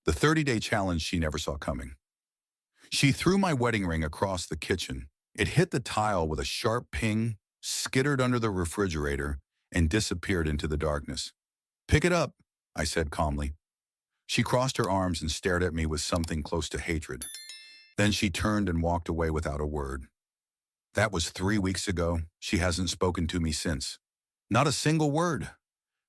The 30-day challenge she never saw coming. She threw my wedding ring across the kitchen. It hit the tile with a sharp ping, skittered under the refrigerator, and disappeared into the darkness. "Pick it up," I said calmly. She crossed her arms and stared at me with something close to hatred. Then she turned and walked away without a word. That was 3 weeks ago. She hasn't spoken to me since. Not a single word.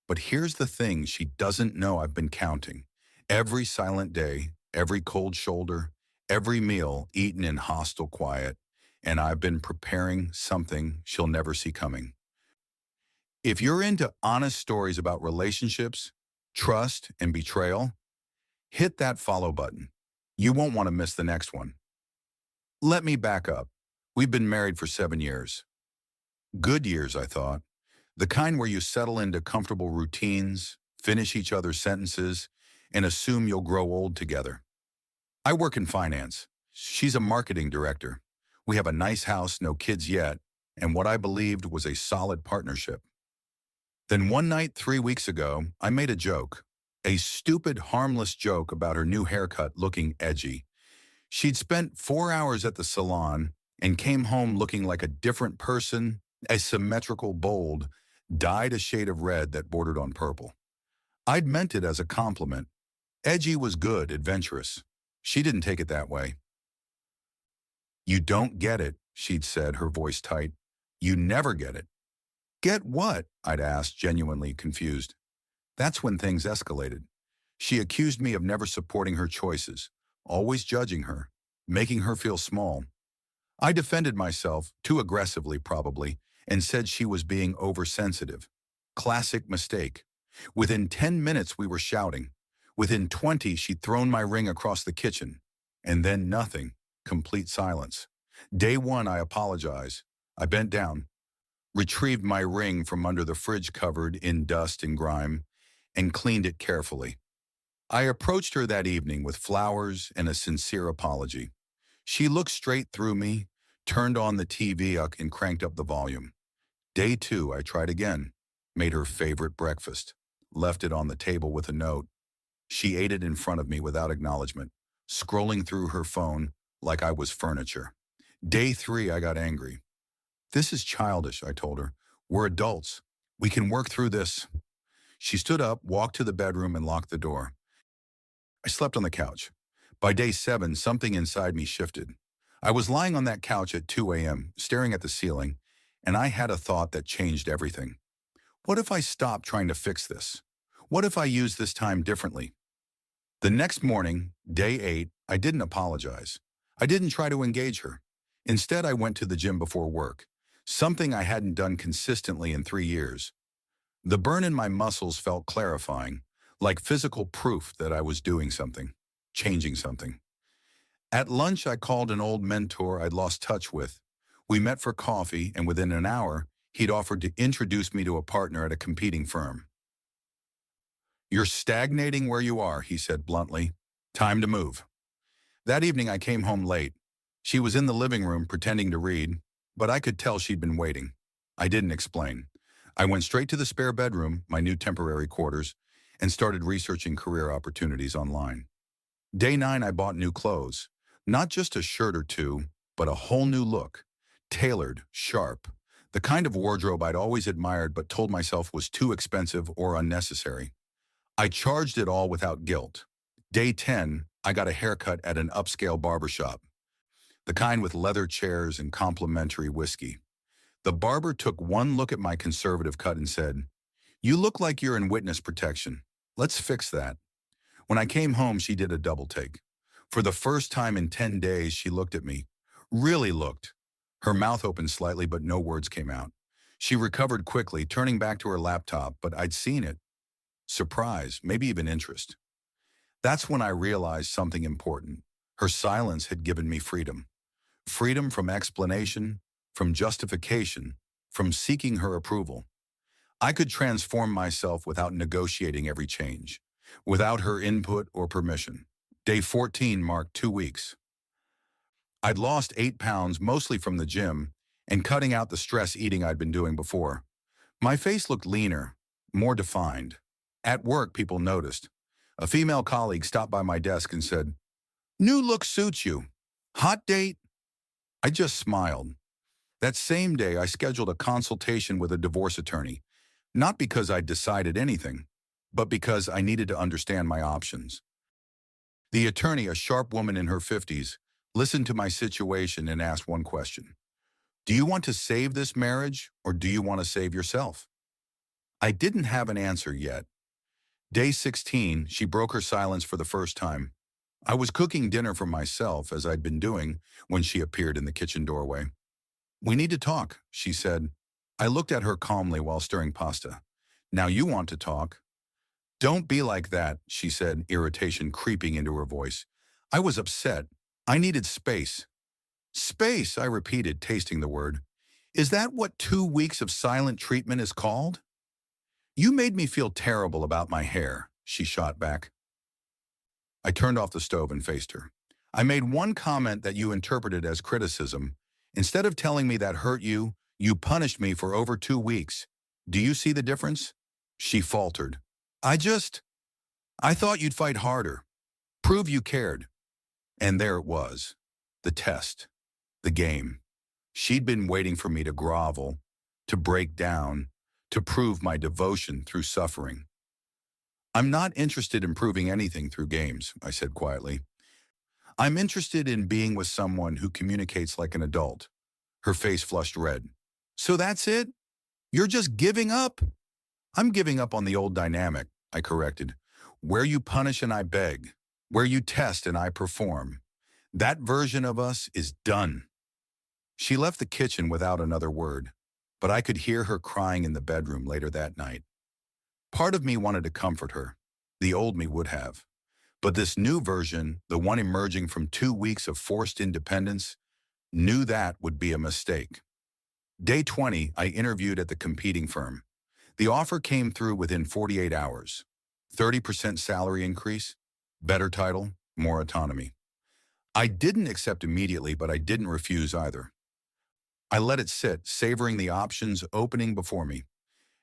But here's the thing she doesn't know I've been counting. Every silent day, every cold shoulder, every meal eaten in hostile quiet, and I've been preparing something she'll never see coming. If you're into honest stories about relationships, trust, and betrayal, hit that follow button. You won't want to miss the next one. Let me back up. We've been married for 7 years. Good years, I thought. The kind where you settle into comfortable routines, finish each other's sentences, and assume you'll grow old together. I work in finance. She's a marketing director. We have a nice house, no kids yet, and what I believed was a solid partnership. Then one night 3 weeks ago, I made a joke. A stupid, harmless joke about her new haircut looking edgy. She'd spent 4 hours at the salon and came home looking like a different person, a symmetrical bold, dyed a shade of red that bordered on purple. I'd meant it as a compliment. Edgy was good, adventurous. She didn't take it that way. "You don't get it," she'd said, her voice tight. "You never get it." "Get what?" I'd asked, genuinely confused. That's when things escalated. She accused me of never supporting her choices, always judging her, making her feel small. I defended myself, too aggressively probably, and said she was being oversensitive. Classic mistake. Within 10 minutes we were shouting. Within 20 she'd thrown my ring across the kitchen. And then nothing. Complete silence. Day one I apologized. I bent down, retrieved my ring from under the fridge covered in dust and grime, and cleaned it carefully. I approached her that evening with flowers and a sincere apology. She looked straight through me, turned on the TV and cranked up the volume. Day two, I tried again, made her favorite breakfast, left it on the table with a note. She ate it in front of me without acknowledgement, scrolling through her phone like I was furniture. Day three, I got angry. "This is childish," I told her. "We're adults. We can work through this." She stood up, walked to the bedroom, and locked the door. I slept on the couch. By day 7, something inside me shifted. I was lying on that couch at 2 a.m., staring at the ceiling, and I had a thought that changed everything. What if I stopped trying to fix this? What if I used this time differently? The next morning, day 8, I didn't apologize. I didn't try to engage her. Instead, I went to the gym before work, something I hadn't done consistently in 3 years. The burn in my muscles felt clarifying, like physical proof that I was doing something, changing something. At lunch, I called an old mentor I'd lost touch with. We met for coffee, and within an hour, he'd offered to introduce me to a partner at a competing firm. "You're stagnating where you are," he said bluntly. "Time to move." That evening, I came home late. She was in the living room pretending to read, but I could tell she'd been waiting. I didn't explain. I went straight to the spare bedroom, my new temporary quarters, and started researching career opportunities online. Day 9, I bought new clothes. Not just a shirt or two, but a whole new look. Tailored, sharp. The kind of wardrobe I'd always admired but told myself was too expensive or unnecessary. I charged it all without guilt. Day 10, I got a haircut at an upscale barbershop. The kind with leather chairs and complimentary whiskey. The barber took one look at my conservative cut and said, "You look like you're in witness protection. Let's fix that." When I came home, she did a double take. For the first time in 10 days, she looked at me. Really looked. Her mouth opened slightly, but no words came out. She recovered quickly, turning back to her laptop, but I'd seen it. Surprise, maybe even interest. That's when I realized something important. Her silence had given me freedom. Freedom from explanation, from justification, from seeking her approval. I could transform myself without negotiating every change, without her input or permission. Day 14 marked 2 weeks. I'd lost 8 pounds, mostly from the gym, and cutting out the stress eating I'd been doing before. My face looked leaner, more defined. At work, people noticed. A female colleague stopped by my desk and said, "New look suits you. Hot date?" I just smiled. That same day, I scheduled a consultation with a divorce attorney, not because I'd decided anything, but because I needed to understand my options. The attorney, a sharp woman in her 50s, listened to my situation and asked one question. "Do you want to save this marriage, or do you want to save yourself?" I didn't have an answer yet. Day 16, she broke her silence for the first time. I was cooking dinner for myself, as I'd been doing, when she appeared in the kitchen doorway. "We need to talk," she said. I looked at her calmly while stirring pasta. "Now you want to talk." "Don't be like that," she said, irritation creeping into her voice. I was upset. I needed space. "Space," I repeated, tasting the word. "Is that what 2 weeks of silent treatment is called?" "You made me feel terrible about my hair," she shot back. I turned off the stove and faced her. "I made one comment that you interpreted as criticism. Instead of telling me that hurt you, you punished me for over 2 weeks. Do you see the difference?" She faltered. I thought you'd fight harder. Prove you cared." And there it was. The test. The game. She'd been waiting for me to grovel, to break down, to prove my devotion through suffering. "I'm not interested in proving anything through games," I said quietly. "I'm interested in being with someone who communicates like an adult." Her face flushed red. "So that's it? You're just giving up?" "I'm giving up on the old dynamic," I corrected. "Where you punish and I beg. Where you test and I perform. That version of us is done." She left the kitchen without another word, but I could hear her crying in the bedroom later that night. Part of me wanted to comfort her. The old me would have. But this new version, the one emerging from 2 weeks of forced independence, knew that would be a mistake. Day 20, I interviewed at the competing firm. The offer came through within 48 hours. 30% salary increase, better title, more autonomy. I didn't accept immediately, but I didn't refuse either. I let it sit, savoring the options opening before me.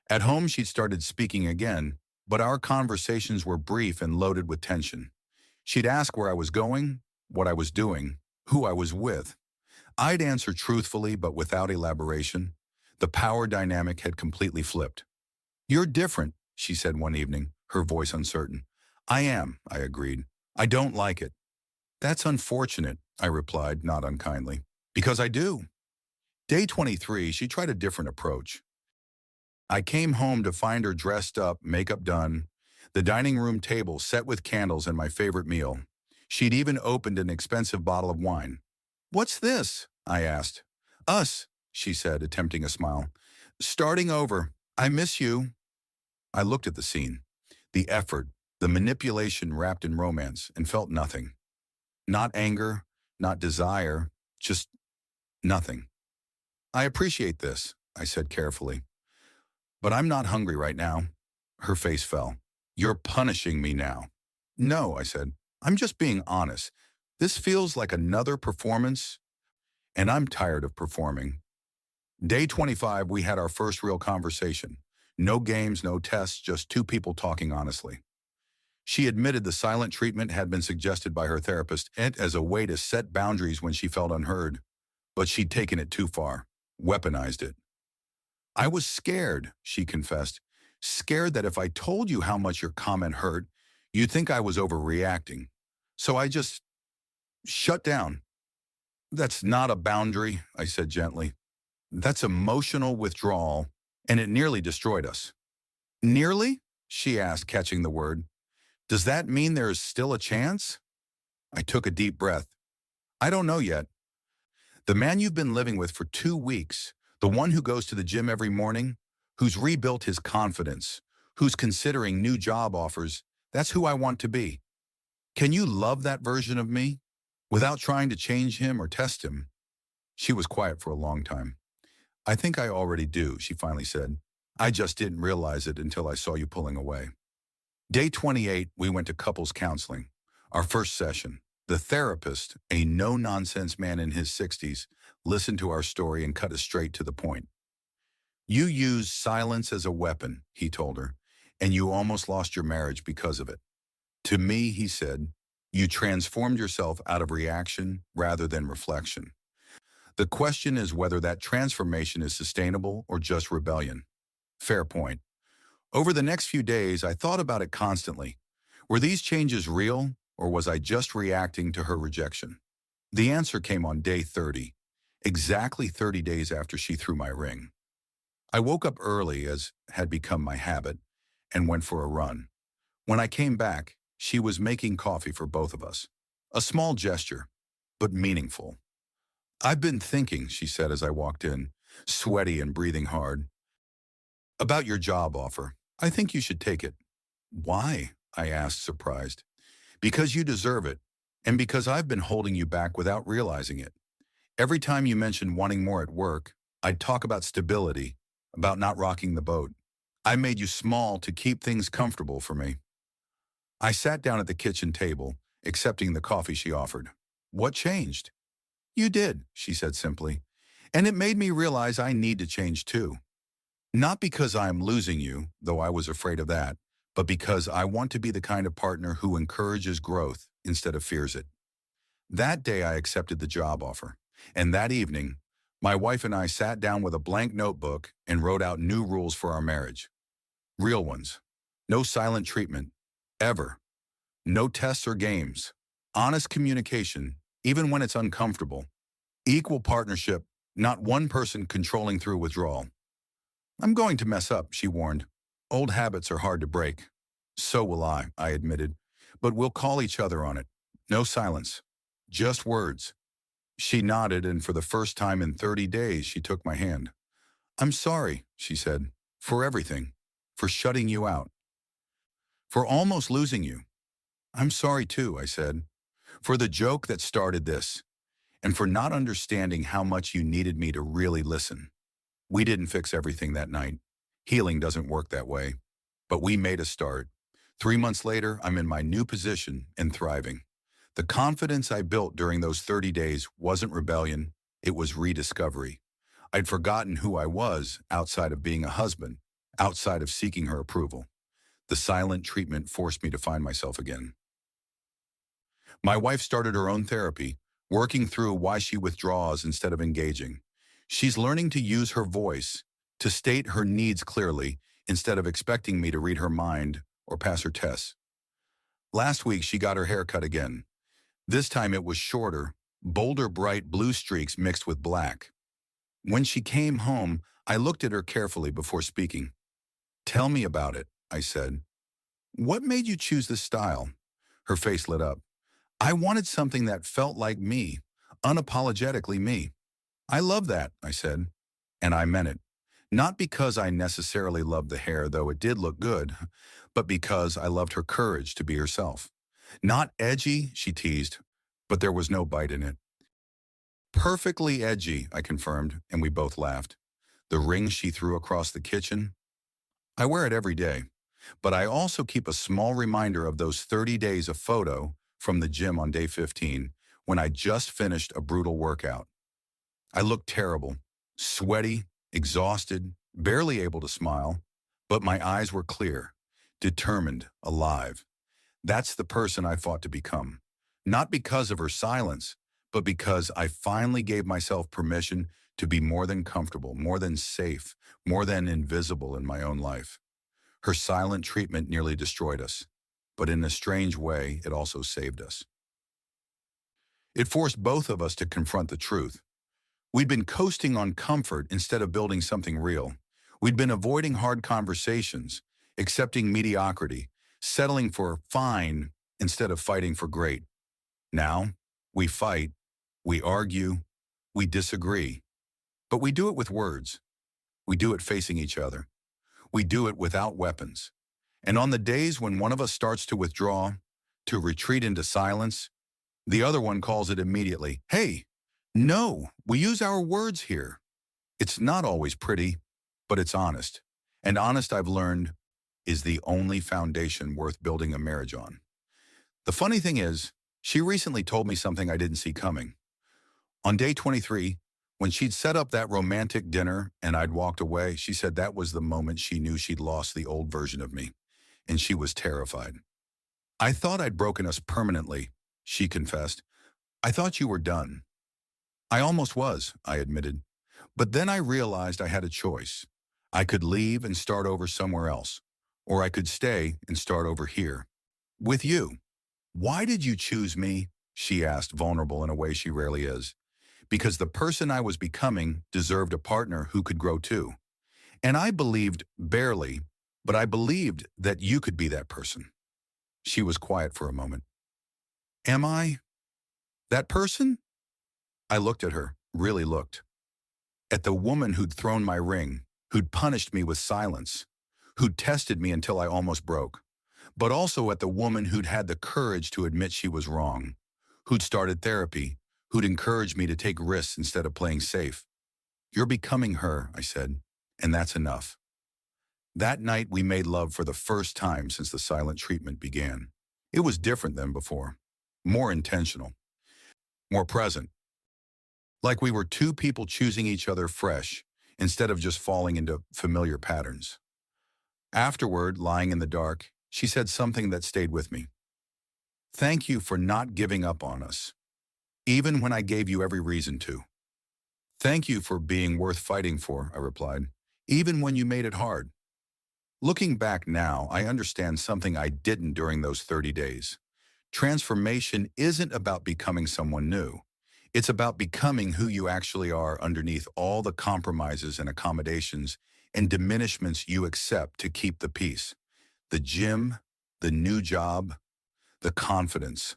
At home, she'd started speaking again, but our conversations were brief and loaded with tension. She'd ask where I was going, what I was doing, who I was with. I'd answer truthfully, but without elaboration. The power dynamic had completely flipped. "You're different," she said one evening, her voice uncertain. "I am," I agreed. "I don't like it." "That's unfortunate," I replied, not unkindly. "Because I do." Day 23, she tried a different approach. I came home to find her dressed up, makeup done, the dining room table set with candles and my favorite meal. She'd even opened an expensive bottle of wine. "What's this?" I asked. "Us," she said, attempting a smile. "Starting over. I miss you." I looked at the scene, the effort, the manipulation wrapped in romance, and felt nothing. Not anger, not desire, just nothing. "I appreciate this," I said carefully. "But I'm not hungry right now." Her face fell. "You're punishing me now." "No," I said. "I'm just being honest. This feels like another performance, and I'm tired of performing." Day 25, we had our first real conversation. No games, no tests, just two people talking honestly. She admitted the silent treatment had been suggested by her therapist and as a way to set boundaries when she felt unheard. But she'd taken it too far, weaponized it. "I was scared," she confessed. "Scared that if I told you how much your comment hurt, you'd think I was overreacting. So I just shut down." "That's not a boundary," I said gently. "That's emotional withdrawal, and it nearly destroyed us." "Nearly?" she asked, catching the word. "Does that mean there is still a chance?" I took a deep breath. "I don't know yet. The man you've been living with for 2 weeks, the one who goes to the gym every morning, who's rebuilt his confidence, who's considering new job offers, that's who I want to be. Can you love that version of me without trying to change him or test him?" She was quiet for a long time. "I think I already do," she finally said. "I just didn't realize it until I saw you pulling away." Day 28, we went to couples counseling. Our first session. The therapist, a no-nonsense man in his 60s, listened to our story and cut us straight to the point. "You used silence as a weapon," he told her, "and you almost lost your marriage because of it. To me, he said, you transformed yourself out of reaction rather than reflection. The question is whether that transformation is sustainable or just rebellion. Fair point. Over the next few days, I thought about it constantly. Were these changes real, or was I just reacting to her rejection? The answer came on day 30, exactly 30 days after she threw my ring. I woke up early, as had become my habit, and went for a run. When I came back, she was making coffee for both of us. A small gesture, but meaningful. I've been thinking, she said as I walked in, sweaty and breathing hard, about your job offer. I think you should take it. Why? I asked, surprised. Because you deserve it, and because I've been holding you back without realizing it. Every time you mentioned wanting more at work, I'd talk about stability, about not rocking the boat. I made you small to keep things comfortable for me. I sat down at the kitchen table, accepting the coffee she offered. What changed? You did, she said simply. And it made me realize I need to change too. Not because I am losing you, though I was afraid of that, but because I want to be the kind of partner who encourages growth instead of fears it. That day I accepted the job offer, and that evening, my wife and I sat down with a blank notebook and wrote out new rules for our marriage. Real ones. No silent treatment. Ever. No tests or games. Honest communication, even when it's uncomfortable. Equal partnership, not one person controlling through withdrawal. I'm going to mess up, she warned. Old habits are hard to break. So will I admitted. But we'll call each other on it. No silence. Just words. She nodded, and for the first time in 30 days, she took my hand. I'm sorry, she said, for everything. For shutting you out. For almost losing you. I'm sorry too, I said. For the joke that started this. And for not understanding how much you needed me to really listen. We didn't fix everything that night. Healing doesn't work that way. But we made a start. 3 months later, I'm in my new position and thriving. The confidence I built during those 30 days wasn't rebellion, it was rediscovery. I'd forgotten who I was outside of being a husband, outside of seeking her approval. The silent treatment forced me to find myself again. My wife started her own therapy, working through why she withdraws instead of engaging. She's learning to use her voice, to state her needs clearly, instead of expecting me to read her mind or pass her tests. Last week, she got her hair cut again. This time it was shorter, bolder bright blue streaks mixed with black. When she came home, I looked at her carefully before speaking. Tell me about it, I said. What made you choose this style? Her face lit up. I wanted something that felt like me, unapologetically me. I love that, I said, and I meant it. Not because I necessarily loved the hair, though it did look good, but because I loved her courage to be herself. Not edgy, she teased, but there was no bite in it. Perfectly edgy, I confirmed, and we both laughed. The ring she threw across the kitchen? I wear it every day, but I also keep a small reminder of those 30 days of photo from the gym on day 15 when I just finished a brutal workout. I looked terrible, sweaty, exhausted, barely able to smile, but my eyes were clear, determined, alive. That's the person I fought to become. Not because of her silence, but because I finally gave myself permission to be more than comfortable, more than safe, more than invisible in my own life. Her silent treatment nearly destroyed us, but in a strange way, it also saved us. It forced both of us to confront the truth. We'd been coasting on comfort instead of building something real. We'd been avoiding hard conversations, accepting mediocrity, settling for fine instead of fighting for great. Now, we fight, we argue, we disagree, but we do it with words. We do it facing each other. We do it without weapons. And on the days when one of us starts to withdraw, to retreat into silence, the other one calls it immediately. Hey, no, we use our words here. It's not always pretty, but it's honest. And honest, I've learned, is the only foundation worth building a marriage on. The funny thing is, she recently told me something I didn't see coming. On day 23, when she'd set up that romantic dinner and I'd walked away, she said that was the moment she knew she'd lost the old version of me, and she was terrified. I thought I'd broken us permanently, she confessed. I thought you were done. I almost was, I admitted. But then I realized I had a choice. I could leave and start over somewhere else, or I could stay and start over here. With you. Why did you choose me? She asked, vulnerable in a way she rarely is. Because the person I was becoming deserved a partner who could grow too. And I believed, barely, but I believed that you could be that person. She was quiet for a moment. Am I that person? I looked at her, really looked. At the woman who'd thrown my ring, who'd punished me with silence, who'd tested me until I almost broke, but also at the woman who'd had the courage to admit she was wrong, who'd started therapy, who'd encouraged me to take risks instead of playing safe. You're becoming her, I said, and that's enough. That night we made love for the first time since the silent treatment began. It was different than before, more intentional, more present, like we were two people choosing each other fresh instead of just falling into familiar patterns. Afterward, lying in the dark, she said something that stayed with me. Thank you for not giving up on us, even when I gave you every reason to. Thank you for being worth fighting for, I replied, even when you made it hard. Looking back now, I understand something I didn't during those 30 days. Transformation isn't about becoming someone new. It's about becoming who you actually are underneath all the compromises and accommodations and diminishments you accept to keep the peace. The gym, the new job, the confidence.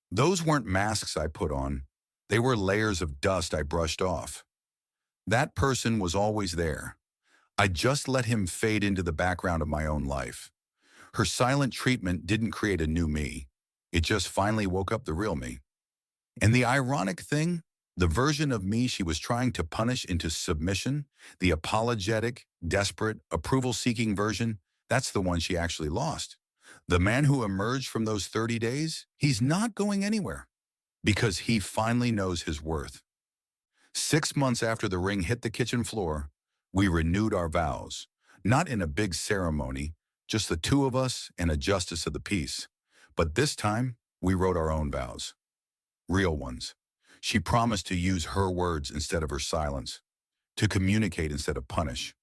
Those weren't masks I put on. They were layers of dust I brushed off. That person was always there. I just let him fade into the background of my own life. Her silent treatment didn't create a new me. It just finally woke up the real me. And the ironic thing, the version of me she was trying to punish into submission, the apologetic, desperate, approval-seeking version, that's the one she actually lost. The man who emerged from those 30 days, he's not going anywhere because he finally knows his worth. 6 months after the ring hit the kitchen floor, we renewed our vows, not in a big ceremony, just the two of us and a justice of the peace. But this time, we wrote our own vows. Real ones. She promised to use her words instead of her silence, to communicate instead of punish,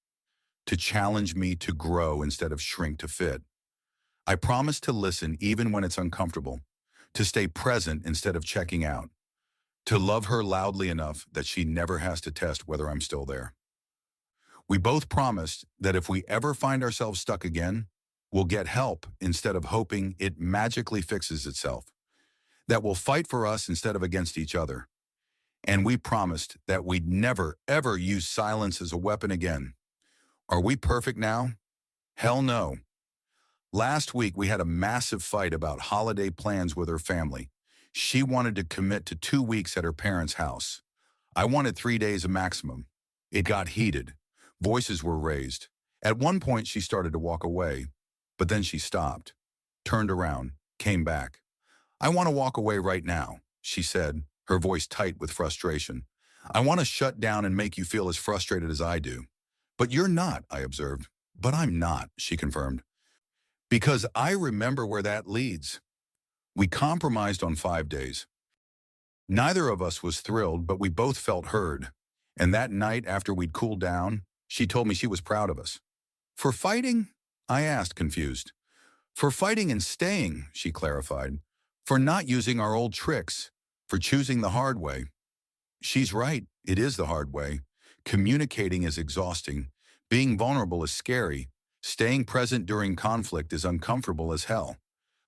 to challenge me to grow instead of shrink to fit. I promised to listen even when it's uncomfortable, to stay present instead of checking out, to love her loudly enough that she never has to test whether I'm still there. We both promised that if we ever find ourselves stuck again, we'll get help instead of hoping it magically fixes itself, that we'll fight for us instead of against each other. And we promised that we'd never, ever use silence as a weapon again. Are we perfect now? Hell no. Last week, we had a massive fight about holiday plans with her family. She wanted to commit to 2 weeks at her parents' house. I wanted 3 days a maximum. It got heated. Voices were raised. At one point, she started to walk away, but then she stopped, turned around, came back. I want to walk away right now, she said, her voice tight with frustration. I want to shut down and make you feel as frustrated as I do. But you're not, I observed. But I'm not, she confirmed. Because I remember where that leads. We compromised on 5 days. Neither of us was thrilled, but we both felt heard. And that night, after we'd cooled down, she told me she was proud of us. For fighting? I asked, confused. For fighting and staying, she clarified. For not using our old tricks. For choosing the hard way. She's right, it is the hard way. Communicating is exhausting. Being vulnerable is scary. Staying present during conflict is uncomfortable as hell.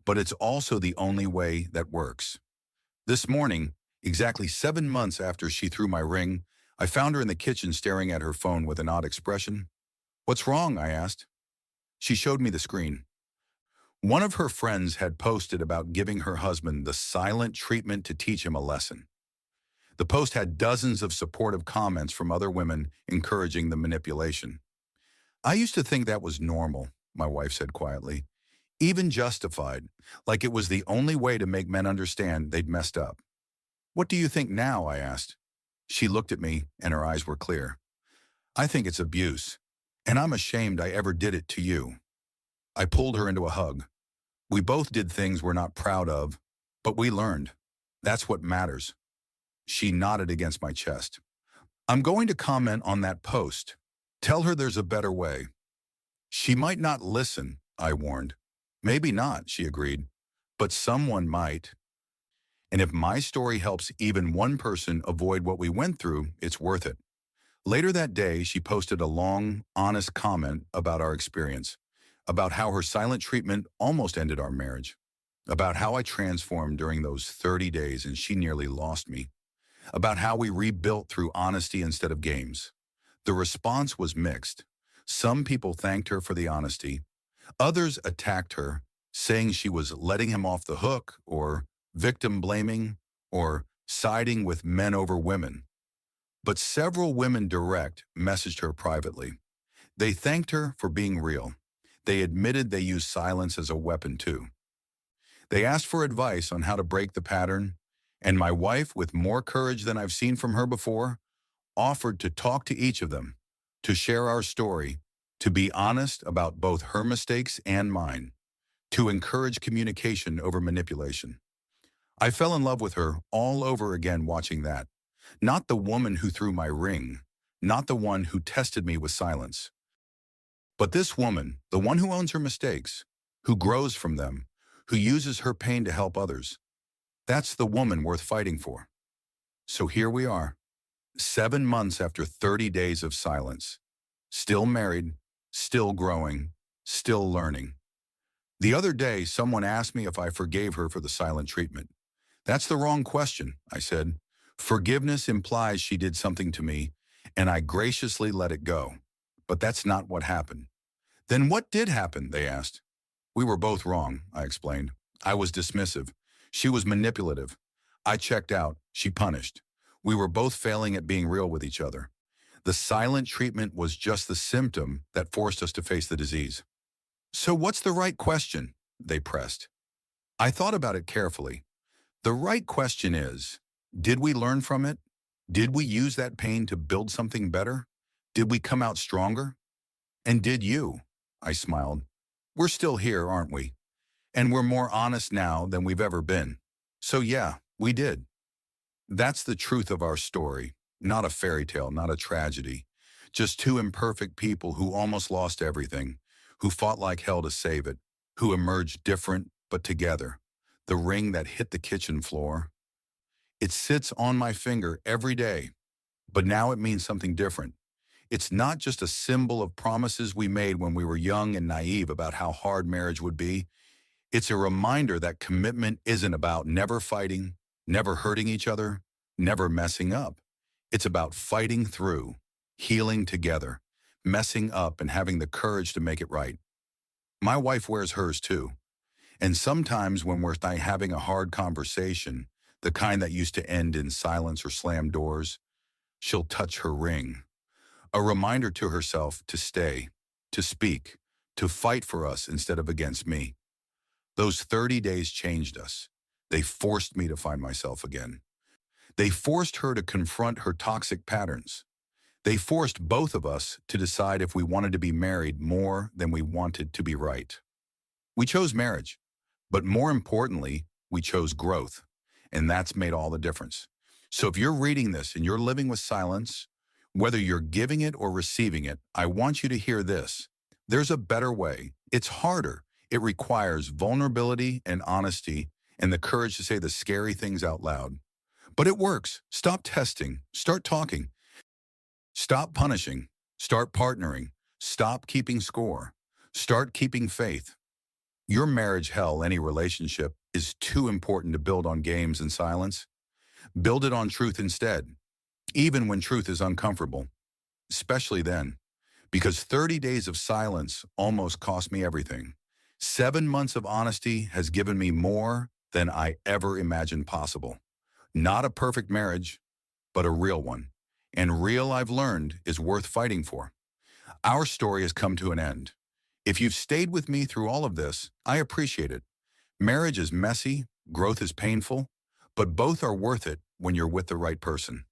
But it's also the only way that works. This morning, exactly 7 months after she threw my ring, I found her in the kitchen staring at her phone with an odd expression. What's wrong? I asked. She showed me the screen. One of her friends had posted about giving her husband the silent treatment to teach him a lesson. The post had dozens of supportive comments from other women encouraging the manipulation. I used to think that was normal, my wife said quietly, even justified, like it was the only way to make men understand they'd messed up. What do you think now? I asked. She looked at me and her eyes were clear. I think it's abuse, and I'm ashamed I ever did it to you. I pulled her into a hug. We both did things we're not proud of, but we learned. That's what matters. She nodded against my chest. I'm going to comment on that post. Tell her there's a better way. She might not listen, I warned. Maybe not, she agreed. But someone might. And if my story helps even one person avoid what we went through, it's worth it. Later that day, she posted a long, honest comment about our experience, about how her silent treatment almost ended our marriage, about how I transformed during those 30 days and she nearly lost me, about how we rebuilt through honesty instead of games. The response was mixed. Some people thanked her for the honesty. Others attacked her, saying she was letting him off the hook or victim blaming or siding with men over women. But several women direct messaged her privately. They thanked her for being real. They admitted they used silence as a weapon too. They asked for advice on how to break the pattern, and my wife, with more courage than I've seen from her before, offered to talk to each of them, to share our story, to be honest about both her mistakes and mine, to encourage communication over manipulation. I fell in love with her all over again watching that. Not the woman who threw my ring, not the one who tested me with silence, but this woman, the one who owns her mistakes, who grows from them, who uses her pain to help others. That's the woman worth fighting for. So here we are, 7 months after 30 days of silence, still married, still growing, still learning. The other day, someone asked me if I forgave her for the silent treatment. That's the wrong question, I said. Forgiveness implies she did something to me, and I graciously let it go. But that's not what happened. Then what did happen, they asked. We were both wrong, I explained. I was dismissive. She was manipulative. I checked out. She punished. We were both failing at being real with each other. The silent treatment was just the symptom that forced us to face the disease. So what's the right question? They pressed. I thought about it carefully. The right question is, did we learn from it? Did we use that pain to build something better? Did we come out stronger? And did you? I smiled. We're still here, aren't we? And we're more honest now than we've ever been. So yeah, we did. That's the truth of our story. Not a fairy tale, not a tragedy. Just two imperfect people who almost lost everything, who fought like hell to save it, who emerged different but together. The ring that hit the kitchen floor. It sits on my finger every day, but now it means something different. It's not just a symbol of promises we made when we were young and naive about how hard marriage would be. It's a reminder that commitment isn't about never fighting, never hurting each other, never messing up. It's about fighting through, healing together, messing up and having the courage to make it right. My wife wears hers too. And sometimes when we're having a hard conversation, the kind that used to end in silence or slam doors, she'll touch her ring. A reminder to herself to stay, to speak, to fight for us instead of against me. Those 30 days changed us. They forced me to find myself again. They forced her to confront her toxic patterns. They forced both of us to decide if we wanted to be married more than we wanted to be right. We chose marriage, but more importantly, we chose growth, and that's made all the difference. So if you're reading this and you're living with silence, whether you're giving it or receiving it, I want you to hear this. There's a better way. It's harder. It requires vulnerability and honesty and the courage to say the scary things out loud. But it works. Stop testing. Start talking. Stop punishing. Start partnering. Stop keeping score. Start keeping faith. Your marriage, hell, any relationship, is too important to build on games and silence. Build it on truth instead, even when truth is uncomfortable, especially then, because 30 days of silence almost cost me everything. 7 months of honesty has given me more than I ever imagined possible. Not a perfect marriage, but a real one. And real, I've learned, is worth fighting for. Our story has come to an end. If you've stayed with me through all of this, I appreciate it. Marriage is messy, growth is painful, but both are worth it when you're with the right person.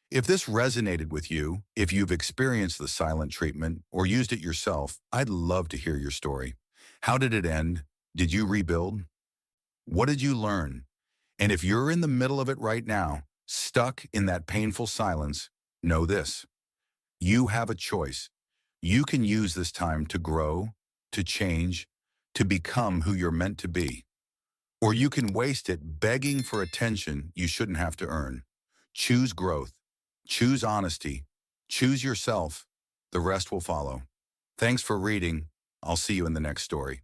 If this resonated with you, if you've experienced the silent treatment or used it yourself, I'd love to hear your story. How did it end? Did you rebuild? What did you learn? And if you're in the middle of it right now, stuck in that painful silence, know this. You have a choice. You can use this time to grow, to change, to become who you're meant to be. Or you can waste it begging for attention you shouldn't have to earn. Choose growth. Choose honesty. Choose yourself. The rest will follow. Thanks for reading. I'll see you in the next story.